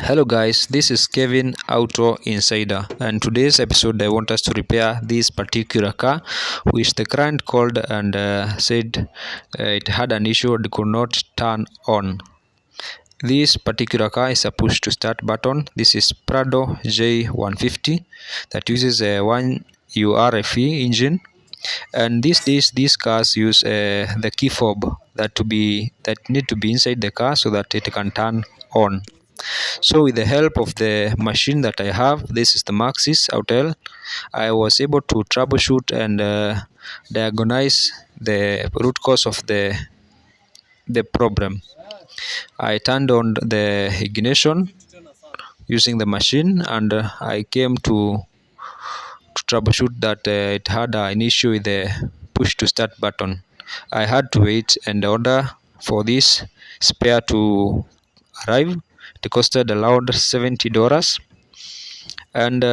Hello guys, this is Kevin Auto Insider, and today's episode I want us to repair this particular car which the client called and said it had an issue, it could not turn on. This particular car is a push to start button. This is Prado J150 that uses a 1URFE engine, and these days these cars use the key fob that need to be inside the car so that it can turn on. So with the help of the machine that I have, this is the Maxis Autel, I was able to troubleshoot and diagnose the root cause of the problem. I turned on the ignition using the machine, and I came to troubleshoot that it had an issue with the push to start button. I had to wait and order for this spare to arrive. It costed around $70, and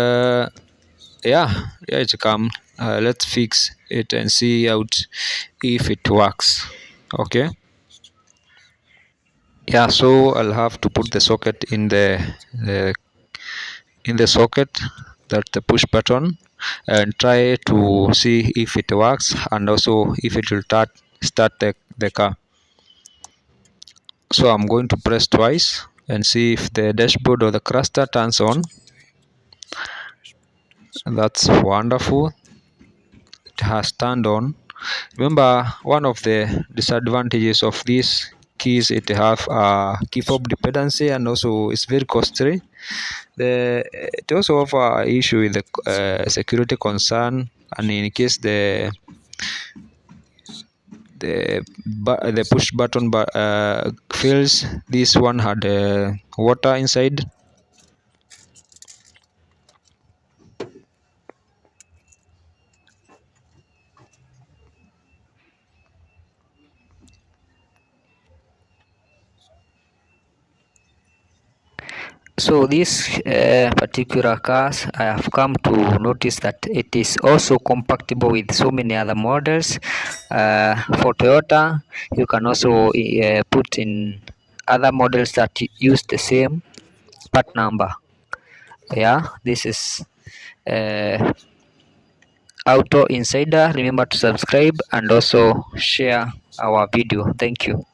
yeah, it's come. Let's fix it and see out if it works. Okay. Yeah, so I'll have to put the socket uh, in the socket, that's the push button, and try to see if it works and also if it will start the car. So I'm going to press twice and see if the dashboard or the cluster turns on. That's wonderful, it has turned on. Remember, one of the disadvantages of these keys, it have a key fob dependency and also it's very costly. It also offer issue with the security concern, and in case the push button fails, this one had water inside. So this particular cars, I have come to notice that it is also compatible with so many other models. For Toyota, you can also put in other models that use the same part number. Yeah, this is Auto Insider. Remember to subscribe and also share our video. Thank you.